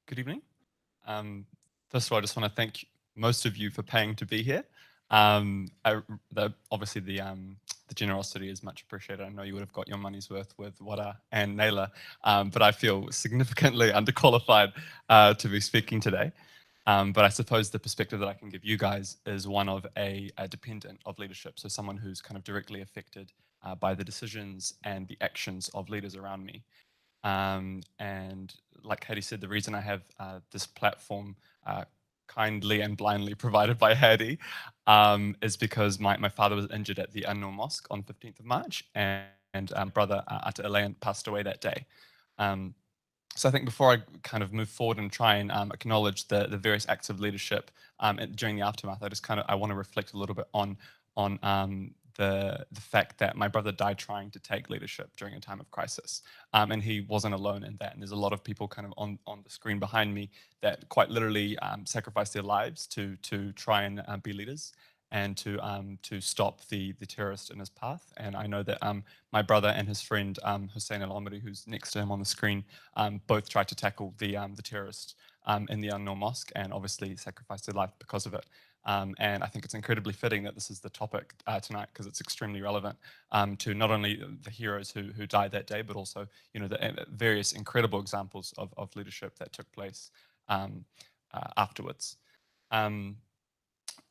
Good evening. Um, First of all, I just want to thank most of you for paying to be here. Obviously, the generosity is much appreciated. I know you would have got your money's worth with Wada and Naila, but I feel significantly underqualified to be speaking today. But I suppose the perspective that I can give you guys is one of a dependent of leadership, so someone who's kind of directly affected by the decisions and the actions of leaders around me. And like Hadi said, the reason I have this platform kindly and blindly provided by Hadi is because my father was injured at the An-Nur Mosque on 15th of March, and brother Atta Alayan passed away that day. Um, so I think before I kind of move forward and try and acknowledge the various acts of leadership during the aftermath, I want to reflect a little bit on the fact that my brother died trying to take leadership during a time of crisis, and he wasn't alone in that. And there's a lot of people kind of on the screen behind me that quite literally sacrificed their lives to try and be leaders and to stop the terrorist in his path. And I know that my brother and his friend Hussein Al Omari, who's next to him on the screen, both tried to tackle the terrorist in the An-Nur Mosque and obviously sacrificed their life because of it. And I think it's incredibly fitting that this is the topic tonight because it's extremely relevant to not only the heroes who died that day, but also the various incredible examples of leadership that took place afterwards. Um,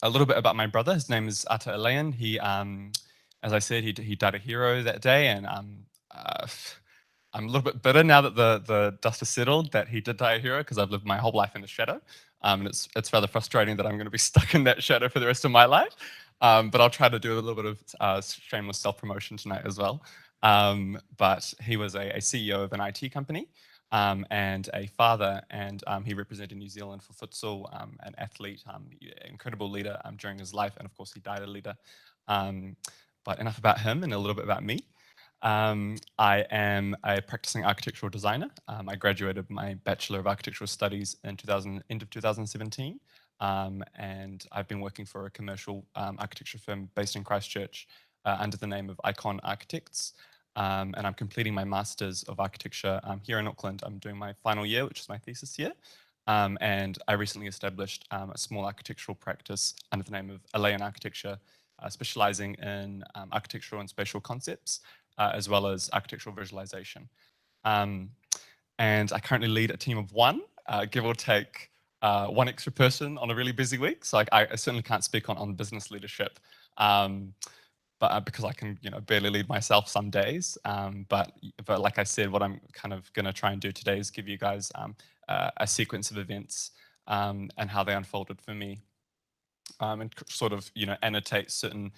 a little bit about my brother. His name is Atta Alayan. As I said, he died a hero that day, and uh, I'm a little bit bitter now that the dust has settled that he did die a hero because I've lived my whole life in the shadow, and it's rather frustrating that I'm going to be stuck in that shadow for the rest of my life. But I'll try to do a little bit of shameless self promotion tonight as well. But he was a CEO of an IT company and a father, and he represented New Zealand for futsal, an athlete, incredible leader during his life, and of course he died a leader. Um, but enough about him and a little bit about me. I am a practicing architectural designer. I graduated my Bachelor of Architectural Studies in end of 2017, and I've been working for a commercial architecture firm based in Christchurch under the name of Icon Architects. And I'm completing my Masters of Architecture here in Auckland. I'm doing my final year, which is my thesis year. And I recently established a small architectural practice under the name of Elayyan Architecture, specializing in architectural and spatial concepts, as well as architectural visualization. Um, and I currently lead a team of one, give or take one extra person on a really busy week. So I certainly can't speak on business leadership. But because I can, barely lead myself some days. But like I said, what I'm kind of going to try and do today is give you guys a sequence of events and how they unfolded for me, and sort of annotate certain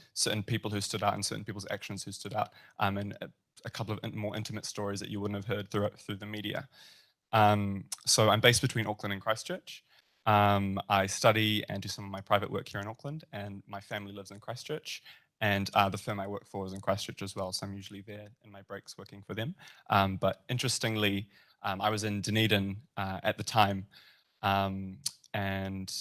people who stood out and certain people's actions who stood out, and a couple of more intimate stories that you wouldn't have heard through the media. So I'm based between Auckland and Christchurch. I study and do some of my private work here in Auckland, and my family lives in Christchurch. And the firm I work for is in Christchurch as well, so I'm usually there in my breaks working for them. But interestingly, I was in Dunedin at the time, and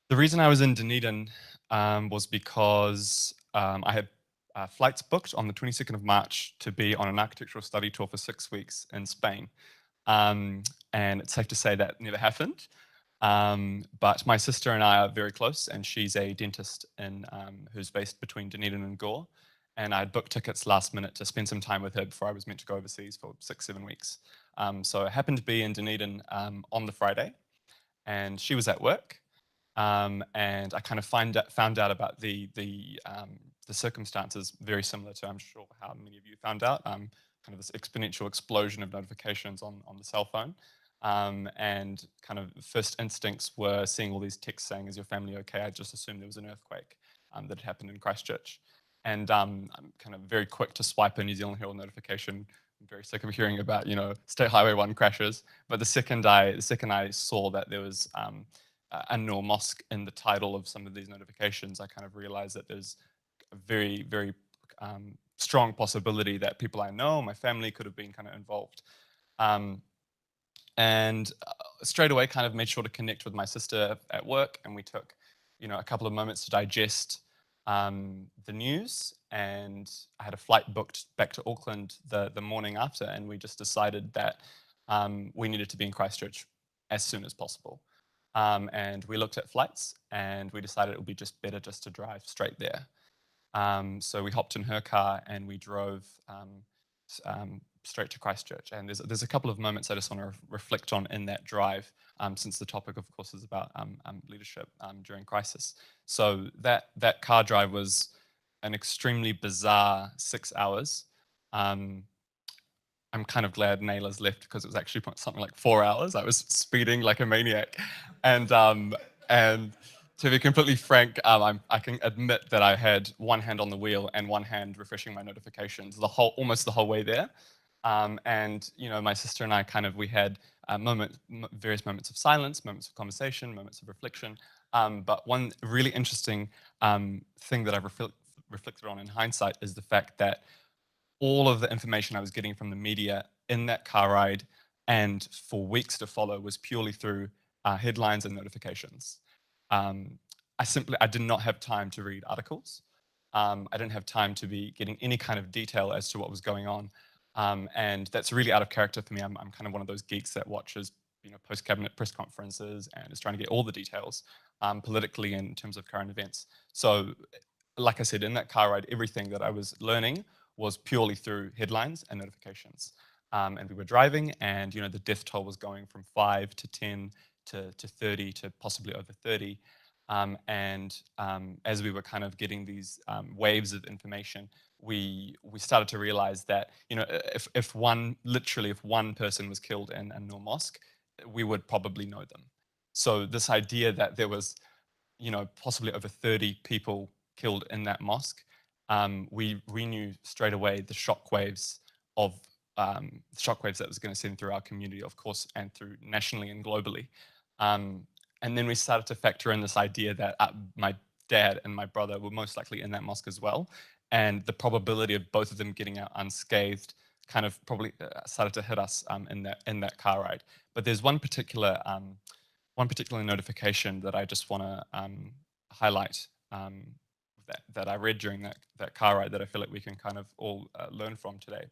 the reason I was in Dunedin was because I had flights booked on the 22nd of March to be on an architectural study tour for 6 weeks in Spain. And it's safe to say that never happened. But my sister and I are very close, and she's a dentist who's based between Dunedin and Gore. And I had booked tickets last minute to spend some time with her before I was meant to go overseas for 6, 7 weeks. So I happened to be in Dunedin on the Friday, and she was at work. And I kind of found out about the circumstances very similar to, I'm sure, how many of you found out. Kind of this exponential explosion of notifications on the cell phone. And kind of first instincts were seeing all these texts saying, "Is your family okay?" I just assumed there was an earthquake that had happened in Christchurch. And I'm kind of very quick to swipe a New Zealand Herald notification. I'm very sick of hearing about, State Highway 1 crashes. But the second I saw that there was An-Nur Mosque in the title of some of these notifications, I kind of realized that there's a very, very strong possibility that people I know, my family, could have been kind of involved. Um, and straight away kind of made sure to connect with my sister at work, and we took a couple of moments to digest the news, and I had a flight booked back to Auckland the morning after, and we just decided that we needed to be in Christchurch as soon as possible. And we looked at flights, and we decided it would be just better just to drive straight there. So we hopped in her car and we drove straight to Christchurch. And there's a couple of moments I just want to reflect on in that drive, since the topic, of course, is about leadership during crisis. So that car drive was an extremely bizarre 6 hours. Um, I'm kind of glad Nayla's left, because it was actually something like 4 hours. I was speeding like a maniac, and to be completely frank, I can admit that I had one hand on the wheel and one hand refreshing my notifications almost the whole way there. And my sister and I we had various moments of silence, moments of conversation, moments of reflection. But one really interesting thing that I've reflected on in hindsight is the fact that all of the information I was getting from the media in that car ride and for weeks to follow was purely through headlines and notifications. Um, I did not have time to read articles. I didn't have time to be getting any kind of detail as to what was going on. And that's really out of character for me. I'm kind of one of those geeks that watches, post-cabinet press conferences and is trying to get all the details politically in terms of current events. So, like I said, in that car ride, everything that I was learning was purely through headlines and notifications. And we were driving, and the death toll was going from 5 to 10 to 30 to possibly over 30. And as we were kind of getting these waves of information, we started to realize that if one person was killed in a Noor mosque, we would probably know them. So this idea that there was possibly over 30 people killed in that mosque, we knew straight away the shockwaves that was going to send through our community, of course, and through nationally and globally. And then we started to factor in this idea that my dad and my brother were most likely in that mosque as well, and the probability of both of them getting out unscathed kind of probably started to hit us in that car ride. But there's one particular notification that I just want to highlight, that I read during that car ride, that I feel like we can kind of all learn from today.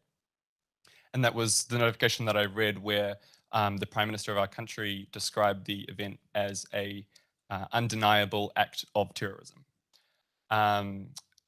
And that was the notification that I read where the Prime Minister of our country described the event as a undeniable act of terrorism.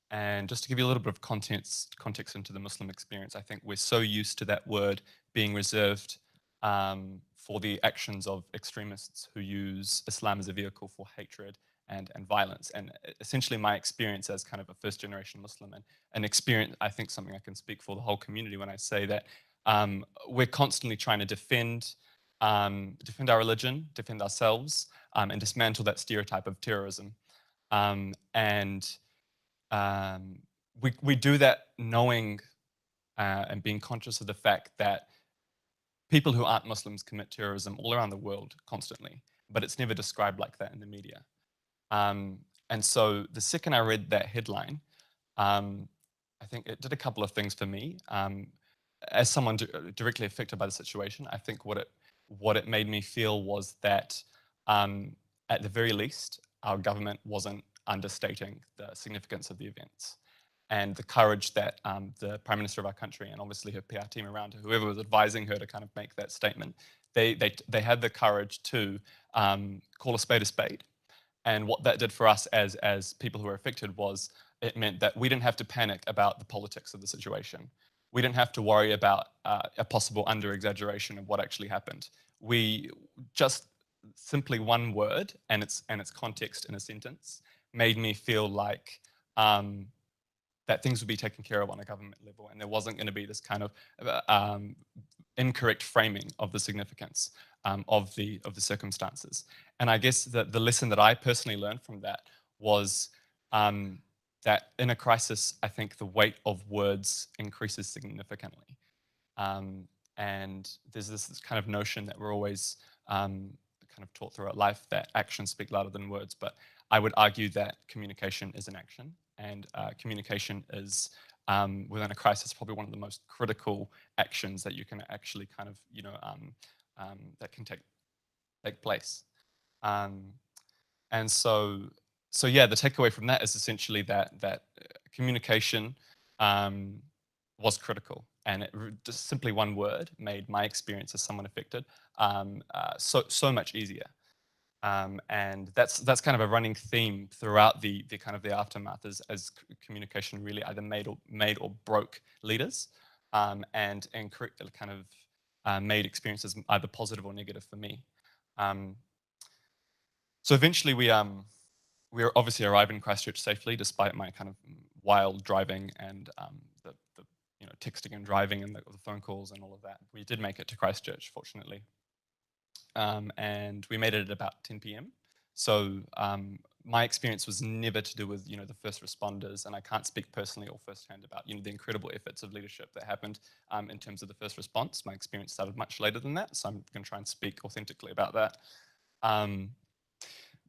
And just to give you a little bit of context into the Muslim experience, I think we're so used to that word being reserved for the actions of extremists who use Islam as a vehicle for hatred and violence. And essentially my experience as kind of a first generation Muslim, and an experience, I think something I can speak for the whole community when I say that we're constantly trying to defend our religion, defend ourselves, and dismantle that stereotype of terrorism. And we do that knowing and being conscious of the fact that people who aren't Muslims commit terrorism all around the world constantly, but it's never described like that in the media. And so the second I read that headline, I think it did a couple of things for me. As someone directly affected by the situation, I think what it made me feel was that, at the very least, our government wasn't understating the significance of the events, and the courage that the Prime Minister of our country, and obviously her PR team around her, whoever was advising her to kind of make that statement, they had the courage to call a spade. And what that did for us as people who were affected was, it meant that we didn't have to panic about the politics of the situation. We didn't have to worry about a possible under-exaggeration of what actually happened. We just simply one word and its context in a sentence made me feel like that things would be taken care of on a government level, and there wasn't going to be this kind of incorrect framing of the significance of the circumstances. And I guess that the lesson that I personally learned from that was that in a crisis, I think the weight of words increases significantly. And there's this kind of notion that we're always kind of taught throughout life that actions speak louder than words, but I would argue that communication is an action, and communication is, within a crisis, probably one of the most critical actions that you can actually kind of, that can take place. And so yeah, the takeaway from that is essentially that communication was critical, and just simply one word made my experience as someone affected so much easier. And that's kind of a running theme throughout the kind of the aftermath, as communication really either made or broke leaders, and kind of made experiences either positive or negative for me. Um, so eventually we obviously arrived in Christchurch safely, despite my kind of wild driving and the texting and driving and the phone calls and all of that. We did make it to Christchurch, fortunately, and we made it at about 10 p.m. So my experience was never to do with the first responders, and I can't speak personally or firsthand about the incredible efforts of leadership that happened in terms of the first response. My experience started much later than that, so I'm going to try and speak authentically about that.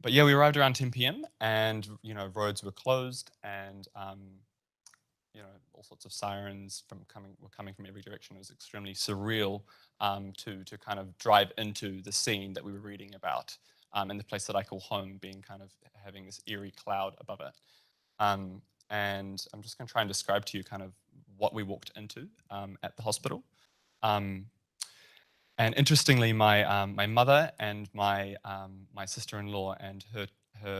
But yeah, we arrived around 10 p.m. and roads were closed, and all sorts of sirens were coming from every direction. It was extremely surreal to kind of drive into the scene that we were reading about, in the place that I call home, being kind of having this eerie cloud above it. And I'm just going to try and describe to you kind of what we walked into at the hospital. And interestingly, my mother and my sister-in-law and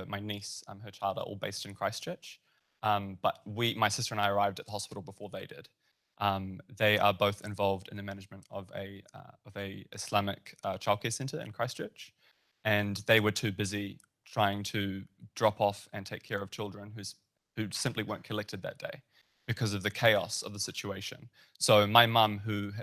my niece, her child, are all based in Christchurch. But my sister and I arrived at the hospital before they did. They are both involved in the management of a Islamic childcare centre in Christchurch, and they were too busy trying to drop off and take care of children who simply weren't collected that day because of the chaos of the situation. So my mum, who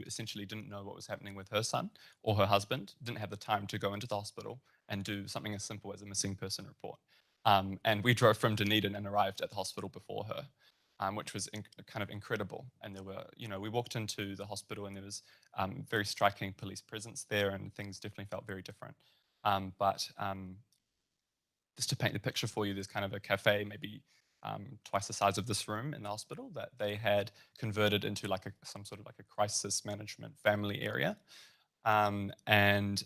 essentially didn't know what was happening with her son or her husband, didn't have the time to go into the hospital and do something as simple as a missing person report. And we drove from Dunedin and arrived at the hospital before her, which was kind of incredible. And there were, we walked into the hospital and there was very striking police presence there, and things definitely felt very different. But just to paint the picture for you, there's kind of a cafe, maybe twice the size of this room in the hospital, that they had converted into like some sort of like a crisis management family area. And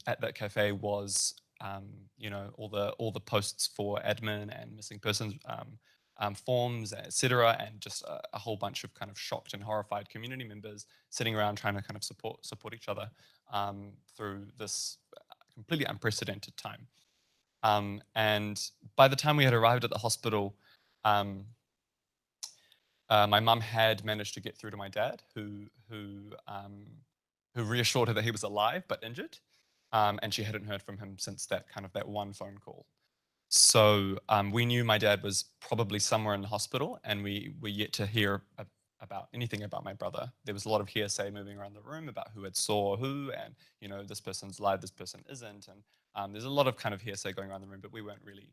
at that cafe was, all the posts for admin and missing persons forms, etc., and just a whole bunch of kind of shocked and horrified community members sitting around trying to kind of support each other through this completely unprecedented time. And by the time we had arrived at the hospital, my mum had managed to get through to my dad, who reassured her that he was alive but injured, and she hadn't heard from him since that one phone call. So we knew my dad was probably somewhere in the hospital, and we were yet to hear about anything about my brother. There was a lot of hearsay moving around the room about who had saw who, and this person's alive, this person isn't, and there's a lot of kind of hearsay going around the room, but we weren't really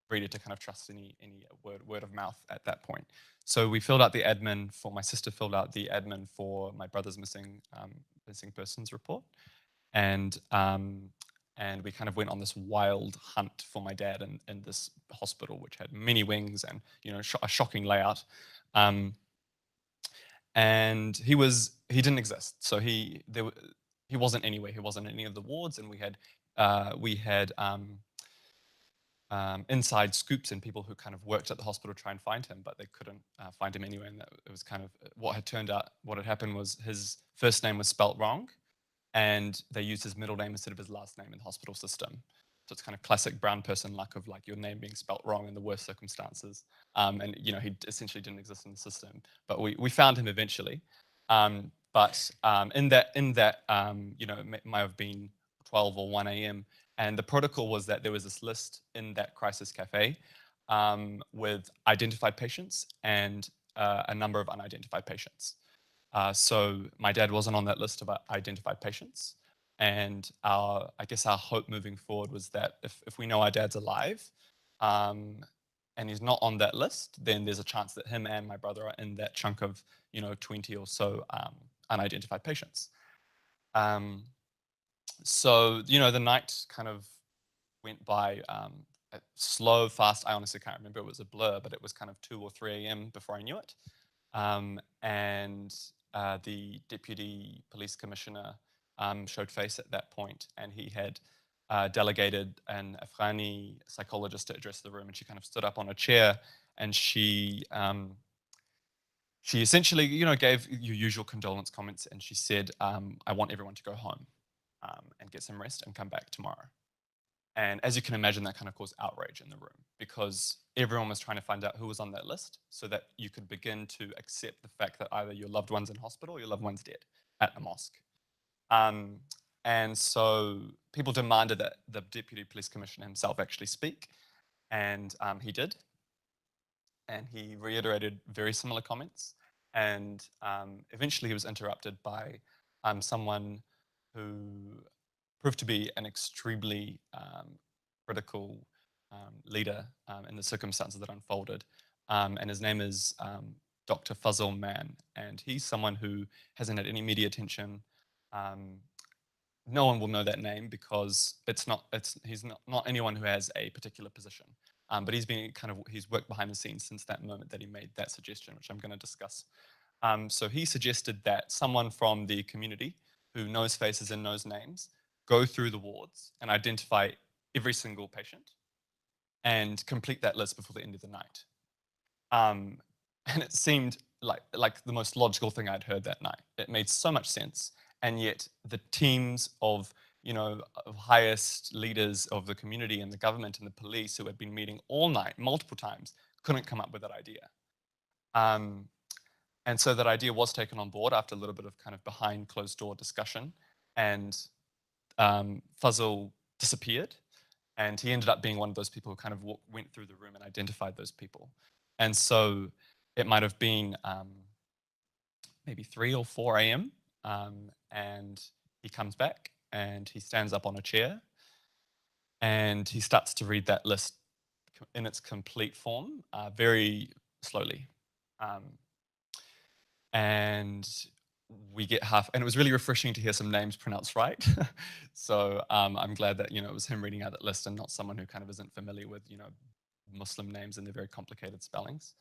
ready to kind of trust any word of mouth at that point. So we filled out the admin for my sister, filled out the admin for my brother's missing persons report, and we kind of went on this wild hunt for my dad in this hospital, which had many wings and a shocking layout. And he didn't exist. So he wasn't anywhere. He wasn't in any of the wards, and we had inside scoops and people who kind of worked at the hospital to try and find him, but they couldn't find him anywhere. And it was kind of what had happened was his first name was spelt wrong, and they used his middle name instead of his last name in the hospital system. So it's kind of classic brown person luck of like your name being spelt wrong in the worst circumstances. And he essentially didn't exist in the system, but we found him eventually. But in that it might have been 12 or 1 a.m. And the protocol was that there was this list in that crisis cafe with identified patients and a number of unidentified patients. So my dad wasn't on that list of identified patients. And I guess our hope moving forward was that if we know our dad's alive and he's not on that list, then there's a chance that him and my brother are in that chunk of 20 or so unidentified patients. So the night kind of went by slow, fast. I honestly can't remember. It was a blur, but it was kind of 2 or 3 a.m. before I knew it. And the deputy police commissioner showed face at that point, and he had delegated an Afghani psychologist to address the room, and she kind of stood up on a chair, and she she essentially, gave your usual condolence comments, and she said, "I want everyone to go home and get some rest and come back tomorrow." And as you can imagine, that kind of caused outrage in the room because everyone was trying to find out who was on that list so that you could begin to accept the fact that either your loved one's in hospital or your loved one's dead at a mosque. Um, and so people demanded that the Deputy Police Commissioner himself actually speak, and he did. And he reiterated very similar comments. And eventually he was interrupted by someone who proved to be an extremely critical leader in the circumstances that unfolded. And his name is Dr. Fazil Mann. And he's someone who hasn't had any media attention. Um, no one will know that name because he's not anyone who has a particular position. But he's worked behind the scenes since that moment that he made that suggestion, which I'm going to discuss. So he suggested that someone from the community who knows faces and knows names go through the wards and identify every single patient and complete that list before the end of the night. Um, and it seemed like the most logical thing I'd heard that night. It made so much sense, and yet the teams of of highest leaders of the community and the government and the police who had been meeting all night, multiple times, couldn't come up with that idea. Um, and so that idea was taken on board after a little bit of kind of behind closed door discussion, and Fuzzle disappeared, and he ended up being one of those people who kind of went through the room and identified those people. And so it might have been maybe 3 or 4 a.m. And he comes back and he stands up on a chair and he starts to read that list in its complete form very slowly. And we get and it was really refreshing to hear some names pronounced right. So I'm glad that it was him reading out that list and not someone who kind of isn't familiar with Muslim names and their very complicated spellings.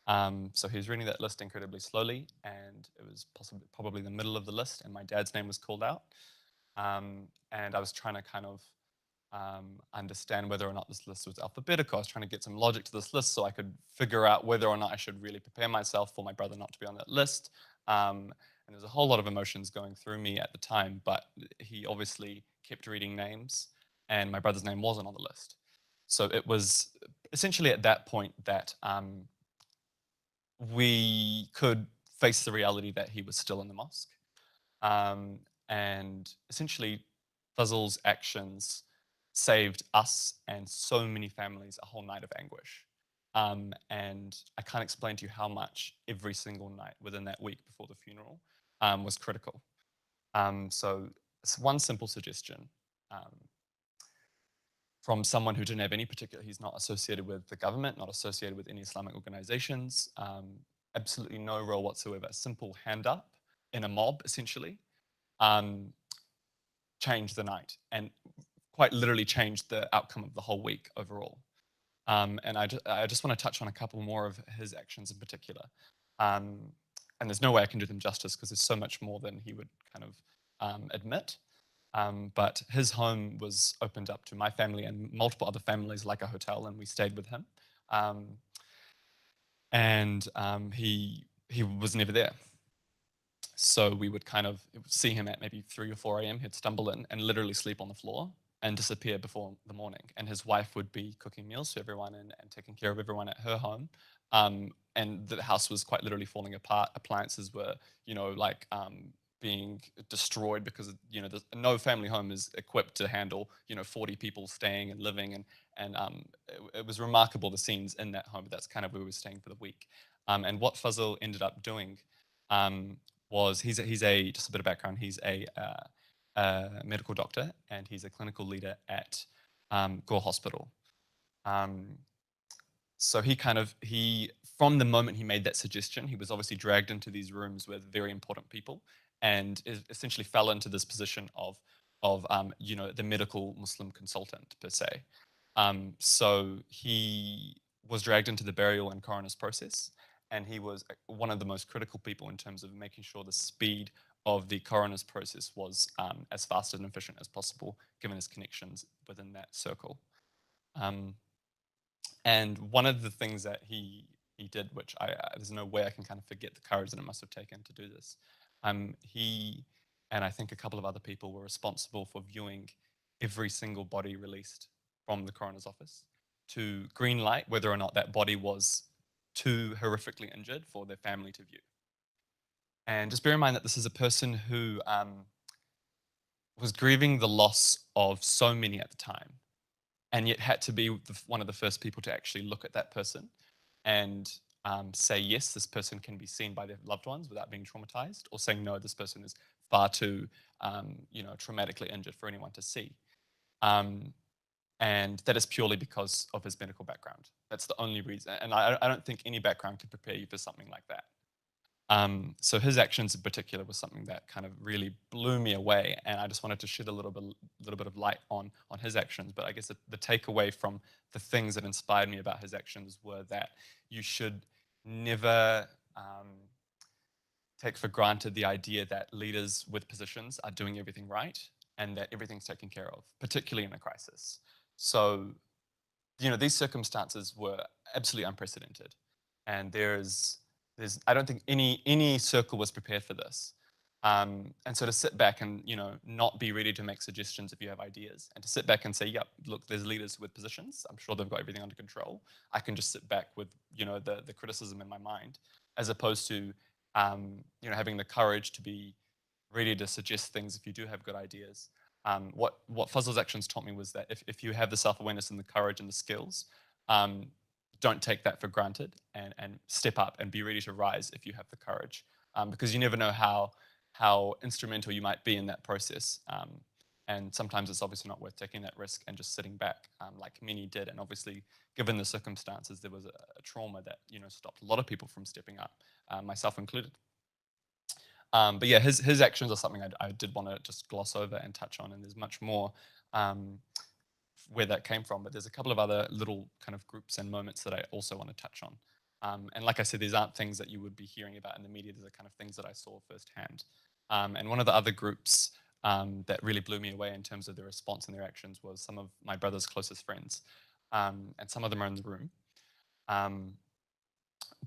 So he was reading that list incredibly slowly, and it was probably the middle of the list, and my dad's name was called out. And I was trying to kind of understand whether or not this list was alphabetical. I was trying to get some logic to this list so I could figure out whether or not I should really prepare myself for my brother not to be on that list. And there's a whole lot of emotions going through me at the time, but he obviously kept reading names, and my brother's name wasn't on the list. So it was essentially at that point that we could face the reality that he was still in the mosque. And essentially, Fuzzle's actions saved us and so many families a whole night of anguish. And I can't explain to you how much every single night within that week before the funeral was critical. So it's one simple suggestion from someone who didn't have any particular, he's not associated with the government, not associated with any Islamic organizations, absolutely no role whatsoever. A simple hand up in a mob, essentially, changed the night and quite literally changed the outcome of the whole week overall. And I just want to touch on a couple more of his actions in particular. And there's no way I can do them justice because there's so much more than he would kind of admit. But his home was opened up to my family and multiple other families like a hotel, and we stayed with him. And he was never there. So we would kind of see him at maybe 3 or 4 a.m. He'd stumble in and literally sleep on the floor and disappear before the morning. And his wife would be cooking meals for everyone and taking care of everyone at her home. And the house was quite literally falling apart. Appliances were, being destroyed because no family home is equipped to handle 40 people staying and living, and it was remarkable the scenes in that home. But that's kind of where we were staying for the week. And what Fuzzle ended up doing was he's just a bit of background. He's a medical doctor and he's a clinical leader at Gore Hospital. So he from the moment he made that suggestion, he was obviously dragged into these rooms with very important people, and essentially fell into this position of the medical Muslim consultant per se. So he was dragged into the burial and coroner's process, and he was one of the most critical people in terms of making sure the speed of the coroner's process was as fast and efficient as possible, given his connections within that circle. And one of the things that he he did, which there's no way I can kind of forget the courage that it must have taken to do this. He and I think a couple of other people were responsible for viewing every single body released from the coroner's office to green light whether or not that body was too horrifically injured for their family to view. And just bear in mind that this is a person who was grieving the loss of so many at the time, and yet had to be one of the first people to actually look at that person and say, yes, this person can be seen by their loved ones without being traumatized, or saying, no, this person is far too, traumatically injured for anyone to see. Um, and that is purely because of his medical background. That's the only reason. And I don't think any background could prepare you for something like that. So his actions in particular was something that kind of really blew me away, and I just wanted to shed a little bit of light on his actions. But I guess the takeaway from the things that inspired me about his actions were that you should never take for granted the idea that leaders with positions are doing everything right and that everything's taken care of, particularly in a crisis. So, these circumstances were absolutely unprecedented, and there's I don't think any circle was prepared for this. And so to sit back and not be ready to make suggestions if you have ideas, and to sit back and say, "Yep, look, there's leaders with positions. I'm sure they've got everything under control." I can just sit back with the criticism in my mind, as opposed to having the courage to be ready to suggest things if you do have good ideas. What Fuzzle's actions taught me was that if you have the self-awareness and the courage and the skills, um, don't take that for granted, and step up and be ready to rise if you have the courage, because you never know how instrumental you might be in that process. And sometimes it's obviously not worth taking that risk and just sitting back, like many did. And obviously, given the circumstances, there was a trauma that stopped a lot of people from stepping up, myself included. But yeah, his actions are something I did want to just gloss over and touch on, and there's much more where that came from. But there's a couple of other little kind of groups and moments that I also want to touch on. And like I said, these aren't things that you would be hearing about in the media. These are kind of things that I saw firsthand. And one of the other groups that really blew me away in terms of their response and their actions was some of my brother's closest friends. And some of them are in the room.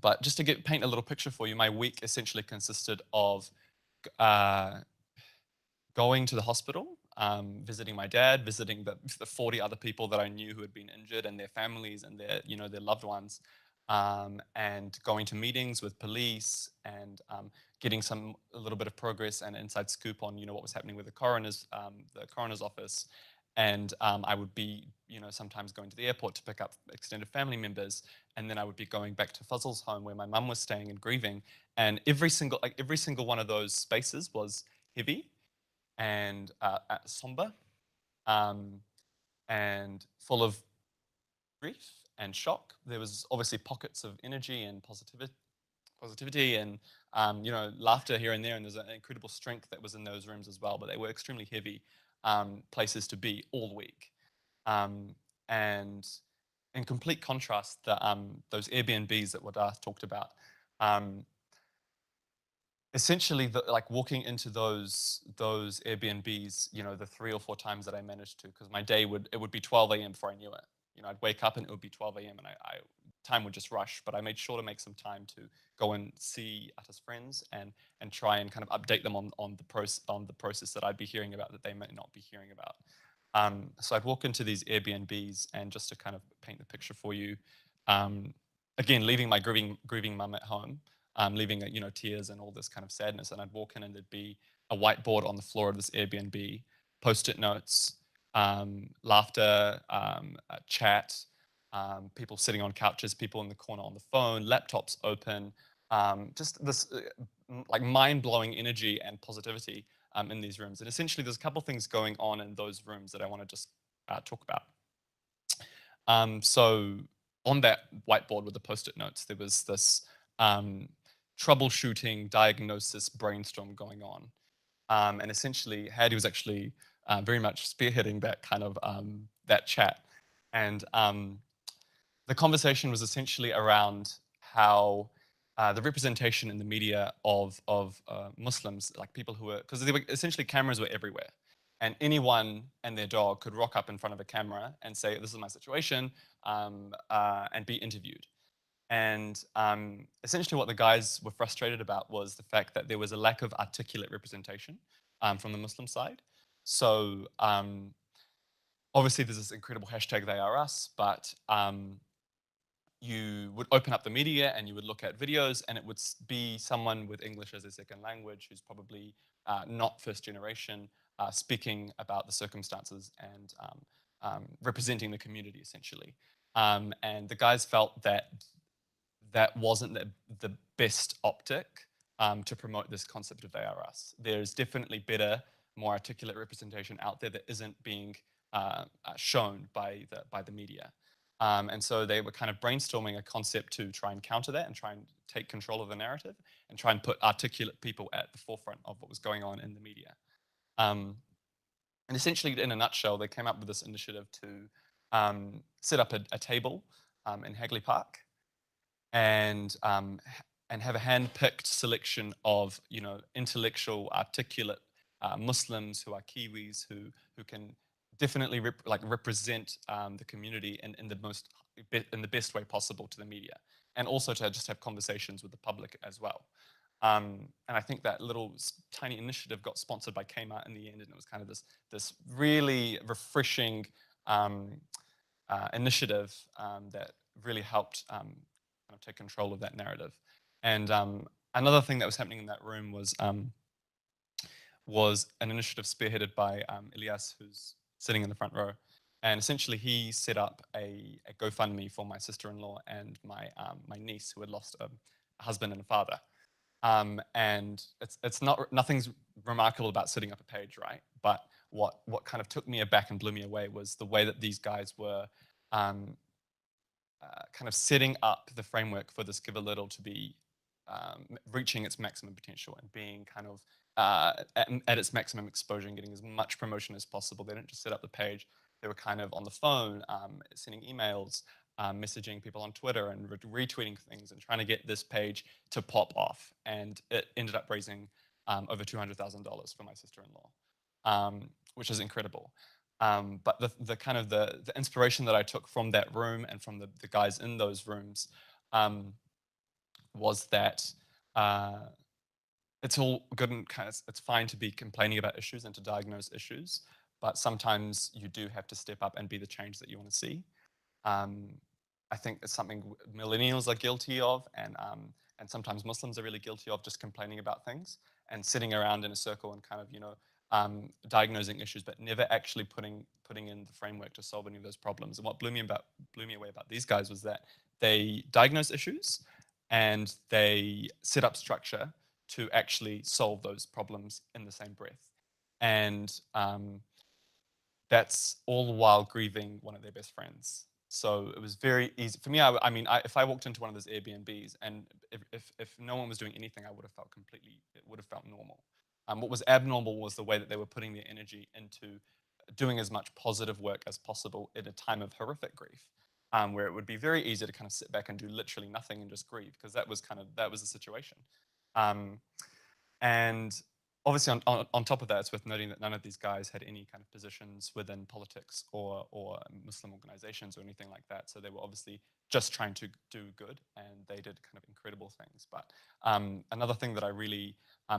But just to paint a little picture for you, my week essentially consisted of uh, going to the hospital, visiting my dad, visiting the 40 other people that I knew who had been injured and their families and their loved ones, and going to meetings with police and getting a little bit of progress and inside scoop on what was happening with the coroner's office. And I would be sometimes going to the airport to pick up extended family members, and then I would be going back to Fuzzle's home where my mum was staying and grieving. And every single one of those spaces was heavy and somber, um, and full of grief and shock. There was obviously pockets of energy and positivity and laughter here and there, and there's an incredible strength that was in those rooms as well. But they were extremely heavy places to be all week. And in complete contrast, those Airbnbs that Wadah talked about. Essentially, like walking into those Airbnbs, the 3 or 4 times that I managed to, because my day would be 12 a.m. before I knew it. I'd wake up and it would be 12 a.m. and time would just rush. But I made sure to make some time to go and see Atta's friends and try and kind of update them on the process that I'd be hearing about that they may not be hearing about. So I'd walk into these Airbnbs, and just to kind of paint the picture for you, again, leaving my grieving mum at home, leaving tears and all this kind of sadness, and I'd walk in and there'd be a whiteboard on the floor of this Airbnb, post-it notes, laughter, chat, people sitting on couches, people in the corner on the phone, laptops open, just this like mind-blowing energy and positivity in these rooms. And essentially, there's a couple things going on in those rooms that I want to just talk about. So on that whiteboard with the post-it notes, there was this troubleshooting, diagnosis, brainstorm going on. And essentially, Hadi was actually very much spearheading that kind of that chat. And the conversation was essentially around how the representation in the media of Muslims, like people who were, because essentially cameras were everywhere, and anyone and their dog could rock up in front of a camera and say, "This is my situation," and be interviewed. And essentially, what the guys were frustrated about was the fact that there was a lack of articulate representation from the Muslim side. So obviously, there's this incredible hashtag They Are Us, but you would open up the media and you would look at videos, and it would be someone with English as a second language who's probably not first generation, speaking about the circumstances and representing the community essentially. And the guys felt that that wasn't the best optic to promote this concept of ARS. There's definitely better, more articulate representation out there that isn't being shown by the media. And so they were kind of brainstorming a concept to try and counter that and try and take control of the narrative and try and put articulate people at the forefront of what was going on in the media. Um, and essentially, in a nutshell, they came up with this initiative to set up a table in Hagley Park and have a hand-picked selection of intellectual, articulate Muslims who are Kiwis who can definitely represent the community in the best way possible to the media, and also to just have conversations with the public as well. And I think that little tiny initiative got sponsored by Kmart in the end, and it was kind of this really refreshing initiative that really helped kind of take control of that narrative. And another thing that was happening in that room was an initiative spearheaded by Elias, who's sitting in the front row. And essentially, he set up a GoFundMe for my sister-in-law and my niece, who had lost a husband and a father. And it's nothing's remarkable about setting up a page, right? But what kind of took me aback and blew me away was the way that these guys were kind of setting up the framework for this Give a Little to be reaching its maximum potential and being kind of at its maximum exposure and getting as much promotion as possible. They didn't just set up the page. They were kind of on the phone, sending emails, messaging people on Twitter and retweeting things and trying to get this page to pop off. And it ended up raising over $200,000 for my sister-in-law, which is incredible. But the kind of the inspiration that I took from that room and from the guys in those rooms was that it's all good and it's fine to be complaining about issues and to diagnose issues, but sometimes you do have to step up and be the change that you want to see. I think it's something millennials are guilty of, and sometimes Muslims are really guilty of, just complaining about things and sitting around in a circle and kind of diagnosing issues, but never actually putting in the framework to solve any of those problems. And what blew me away about these guys was that they diagnose issues and they set up structure to actually solve those problems in the same breath. And that's all while grieving one of their best friends. So it was very easy for me. I mean, if I walked into one of those Airbnbs and if no one was doing anything, I would have felt it would have felt normal. What was abnormal was the way that they were putting their energy into doing as much positive work as possible in a time of horrific grief, where it would be very easy to kind of sit back and do literally nothing and just grieve, because that was the situation. And obviously, on top of that, it's worth noting that none of these guys had any kind of positions within politics or Muslim organizations or anything like that. So they were obviously just trying to do good, and they did kind of incredible things. But another thing that I really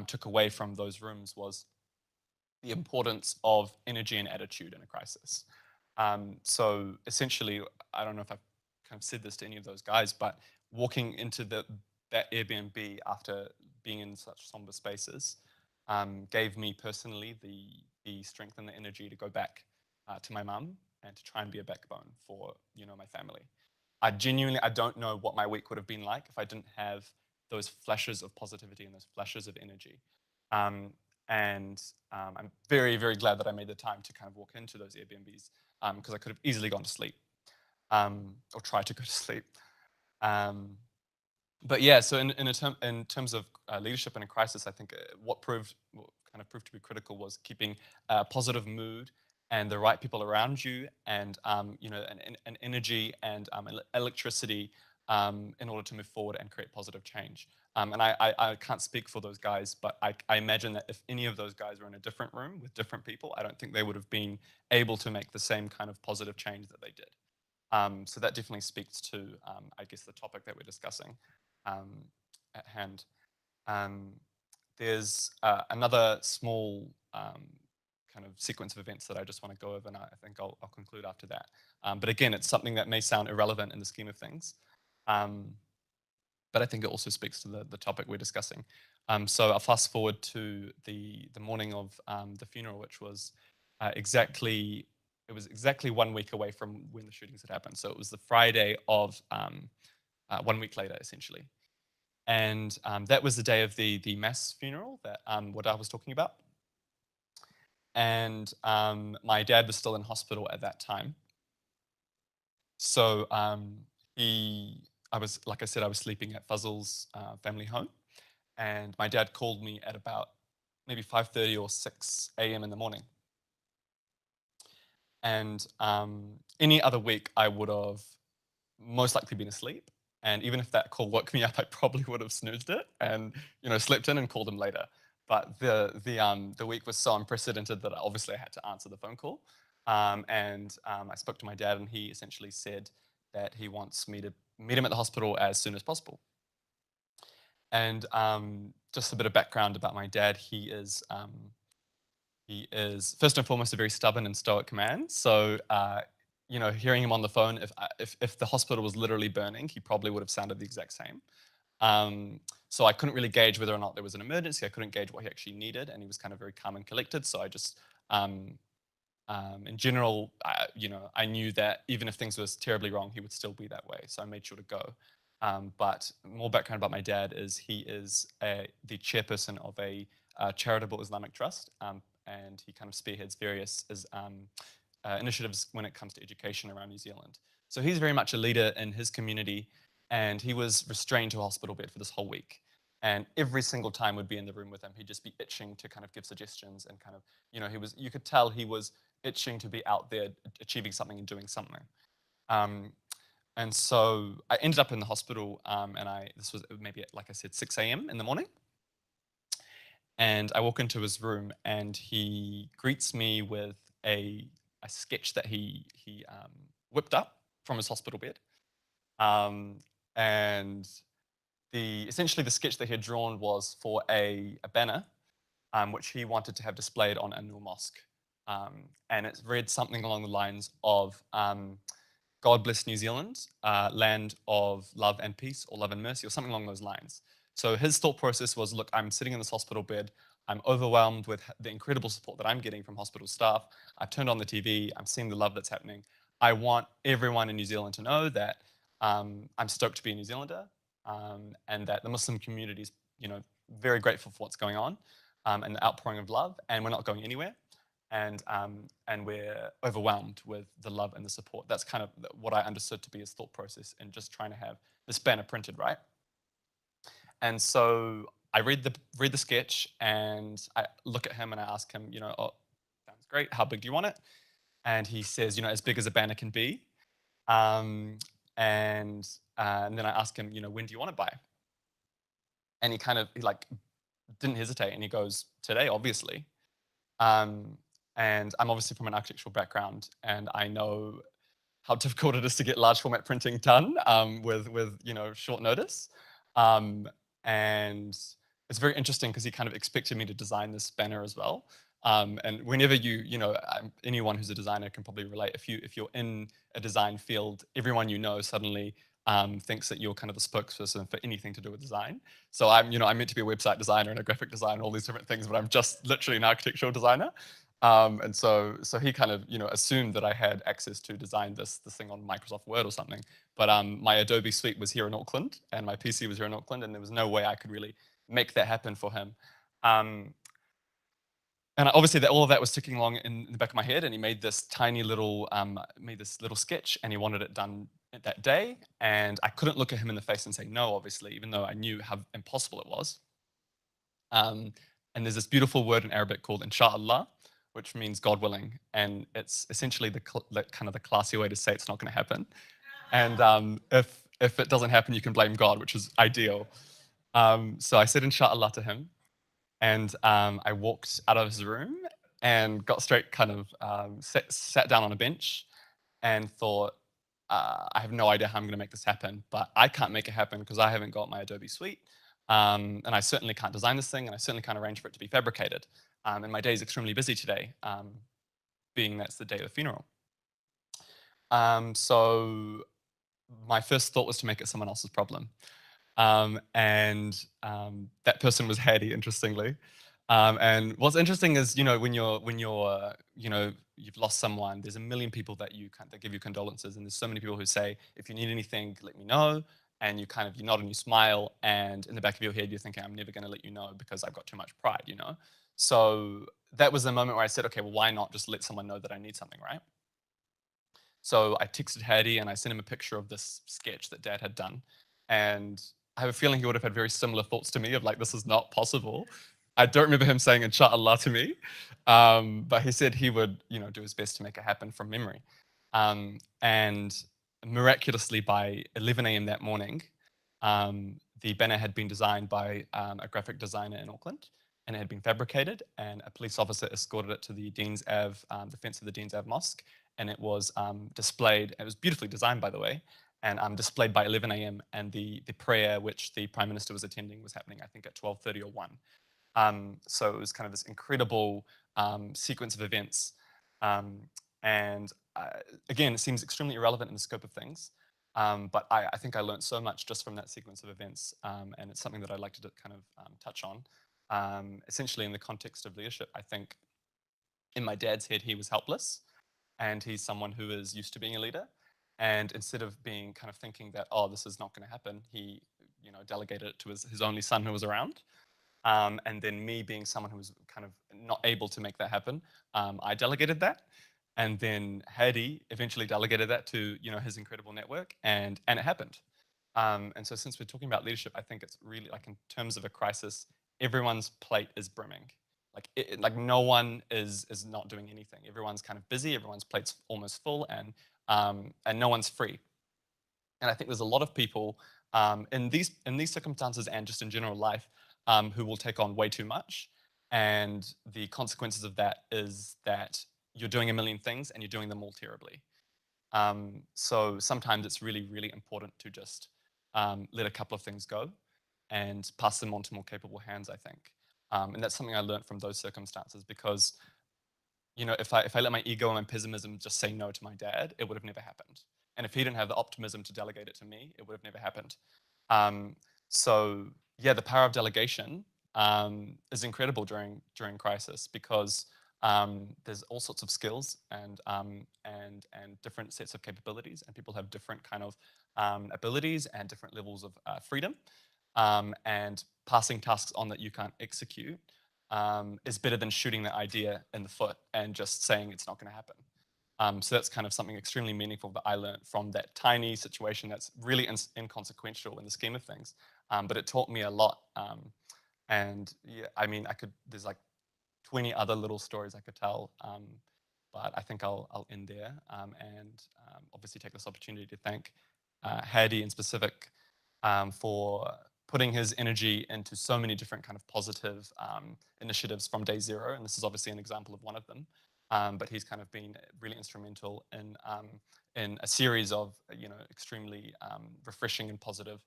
took away from those rooms was the importance of energy and attitude in a crisis. So essentially, I don't know if I've kind of said this to any of those guys, but walking into that Airbnb after being in such somber spaces gave me personally the strength and the energy to go back to my mum and to try and be a backbone for my family. I don't know what my week would have been like if I didn't have those flashes of positivity and those flashes of energy. And I'm very, very glad that I made the time to kind of walk into those Airbnbs, because I could have easily gone to sleep, or tried to go to sleep. But yeah, so in terms of leadership in a crisis, I think what kind of proved to be critical was keeping a positive mood and the right people around you, and an energy and electricity in order to move forward and create positive change. And I can't speak for those guys, but I imagine that if any of those guys were in a different room with different people, I don't think they would have been able to make the same kind of positive change that they did. So that definitely speaks to, I guess, the topic that we're discussing um, at hand. Um, there's another small kind of sequence of events that I just want to go over, and I think I'll conclude after that. But again, it's something that may sound irrelevant in the scheme of things, um, but I think it also speaks to the topic we're discussing. So I'll fast forward to the morning of the funeral, which was exactly it was exactly 1 week away from when the shootings had happened. So it was the Friday of 1 week later, essentially. And that was the day of the mass funeral that what I was talking about. And my dad was still in hospital at that time. So he, I was, like I said, I was sleeping at Fuzzle's family home, and my dad called me at about maybe 5:30 or 6 a.m. in the morning. And any other week, I would have most likely been asleep. And even if that call woke me up, I probably would have snoozed it and slept in and called him later. But the week was so unprecedented that obviously I had to answer the phone call. I spoke to my dad, and he essentially said that he wants me to meet him at the hospital as soon as possible. And just a bit of background about my dad: he is first and foremost a very stubborn and stoic man. So, hearing him on the phone, if the hospital was literally burning, he probably would have sounded the exact same. So I couldn't really gauge whether or not there was an emergency. I couldn't gauge what he actually needed, and he was kind of very calm and collected. So I just, in general, I knew that even if things was terribly wrong, he would still be that way. So I made sure to go. But more background about my dad is he is the chairperson of a charitable Islamic trust, and he kind of spearheads various initiatives when it comes to education around New Zealand. So he's very much a leader in his community, and he was restrained to a hospital bed for this whole week. And every single time we'd be in the room with him, he'd just be itching to kind of give suggestions and kind of, you could tell he was itching to be out there achieving something and doing something. Um, and so I ended up in the hospital, this was maybe at, like I said, 6 a.m. in the morning. And I walk into his room, and he greets me with a sketch that he whipped up from his hospital bed. Um, and essentially the sketch that he had drawn was for a banner, which he wanted to have displayed on a new mosque. And it read something along the lines of God bless New Zealand, land of love and peace, or love and mercy, or something along those lines. So his thought process was, look, I'm sitting in this hospital bed. I'm overwhelmed with the incredible support that I'm getting from hospital staff. I've turned on the TV. I'm seeing the love that's happening. I want everyone in New Zealand to know that I'm stoked to be a New Zealander, and that the Muslim community is, very grateful for what's going on, and the outpouring of love, and we're not going anywhere, and we're overwhelmed with the love and the support. That's kind of what I understood to be his thought process in just trying to have this banner printed, right? And so I read the sketch, and I look at him and I ask him, oh, sounds great. How big do you want it? And he says, as big as a banner can be. Um, and then I ask him, when do you want it by? And he like didn't hesitate, and he goes, today, obviously. Um, and I'm obviously from an architectural background, and I know how difficult it is to get large format printing done with short notice. Um, and it's very interesting because he kind of expected me to design this banner as well. And whenever anyone who's a designer can probably relate. If you're in a design field, everyone suddenly thinks that you're kind of the spokesperson for anything to do with design. So I'm meant to be a website designer and a graphic designer, all these different things, but I'm just literally an architectural designer. And so he kind of assumed that I had access to design this thing on Microsoft Word or something. But my Adobe suite was here in Auckland, and my PC was here in Auckland, and there was no way I could really make that happen for him. Um, and obviously, all of that was ticking along in the back of my head, and he made this tiny little sketch, and he wanted it done that day. And I couldn't look at him in the face and say no, obviously, even though I knew how impossible it was. And there's this beautiful word in Arabic called inshallah, which means God willing, and it's essentially the kind of the classy way to say it's not going to happen. And if it doesn't happen, you can blame God, which is ideal. So I said inshallah to him, and I walked out of his room and got straight kind of sat down on a bench and thought, I have no idea how I'm going to make this happen, but I can't make it happen because I haven't got my Adobe suite. And I certainly can't design this thing, and I certainly can't arrange for it to be fabricated. And my day is extremely busy today, being that's the day of the funeral. So my first thought was to make it someone else's problem. And that person was Hattie, interestingly. And what's interesting is, when you're, you've lost someone, there's a million people that give you condolences, and there's so many people who say, if you need anything, let me know. And you nod and you smile, and in the back of your head, you're thinking, I'm never going to let you know because I've got too much pride. So that was the moment where I said, okay, well, why not just let someone know that I need something, right? So I texted Hattie and I sent him a picture of this sketch that Dad had done. And I have a feeling he would have had very similar thoughts to me of like, this is not possible. I don't remember him saying inshallah to me, but he said he would, do his best to make it happen from memory. And miraculously, by 11 a.m. that morning, the banner had been designed by a graphic designer in Auckland, and it had been fabricated, and a police officer escorted it to the Dean's Ave, the fence of the Dean's Ave Mosque, and it was displayed. It was beautifully designed, by the way, and displayed by 11 a.m. And the prayer, which the Prime Minister was attending, was happening, I think, at 12:30 or 1. So it was kind of this incredible sequence of events. Um, and again, it seems extremely irrelevant in the scope of things. But I think I learned so much just from that sequence of events. And it's something that I'd like to kind of touch on. Essentially, in the context of leadership, I think in my dad's head, he was helpless, and he's someone who is used to being a leader. And instead of being kind of thinking that, oh, this is not going to happen, he, delegated it to his only son who was around. And then me being someone who was kind of not able to make that happen, I delegated that. And then Hadi eventually delegated that to, his incredible network, and it happened. And so since we're talking about leadership, I think it's really like in terms of a crisis, everyone's plate is brimming. Like no one is not doing anything. Everyone's kind of busy. Everyone's plate's almost full, and no one's free. And I think there's a lot of people in these circumstances and just in general life who will take on way too much, and the consequences of that is that you're doing a million things and you're doing them all terribly. So sometimes it's really, really important to just let a couple of things go and pass them on to more capable hands, I think. And that's something I learned from those circumstances because, if I let my ego and my pessimism just say no to my dad, it would have never happened. And if he didn't have the optimism to delegate it to me, it would have never happened. Um, so yeah, the power of delegation is incredible during crisis because there's all sorts of skills and different sets of capabilities, and people have different kind of abilities and different levels of freedom. And passing tasks on that you can't execute is better than shooting the idea in the foot and just saying it's not going to happen. So that's kind of something extremely meaningful that I learned from that tiny situation that's really inconsequential in the scheme of things. But it taught me a lot. And yeah, I mean, there's like 20 other little stories I could tell. But I think I'll end there and obviously take this opportunity to thank Hadi in specific for putting his energy into so many different kind of positive initiatives from day zero. And this is obviously an example of one of them. But he's kind of been really instrumental in a series of extremely refreshing and positive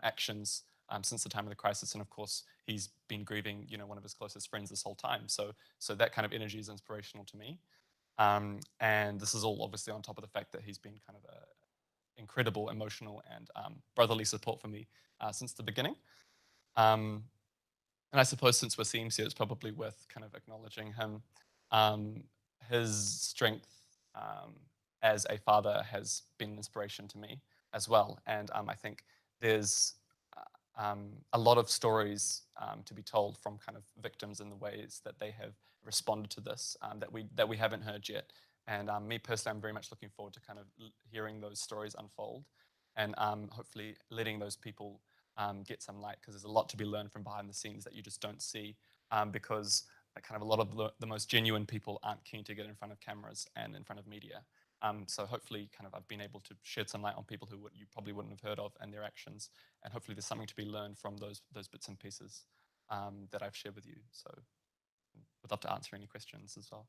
actions since the time of the crisis. And of course, he's been grieving one of his closest friends this whole time. So that kind of energy is inspirational to me. And this is all obviously on top of the fact that he's been kind of a incredible emotional and brotherly support for me since the beginning. And I suppose since we're seeing here, it's probably worth kind of acknowledging him. His strength as a father has been an inspiration to me as well. And I think there's a lot of stories to be told from kind of victims in the ways that they have responded to this that we haven't heard yet. And me personally, I'm very much looking forward to kind of hearing those stories unfold and hopefully letting those people get some light, because there's a lot to be learned from behind the scenes that you just don't see because kind of a lot of the most genuine people aren't keen to get in front of cameras and in front of media. So hopefully kind of I've been able to shed some light on people who you probably wouldn't have heard of and their actions. And hopefully there's something to be learned from those bits and pieces that I've shared with you. So would love to answer any questions as well.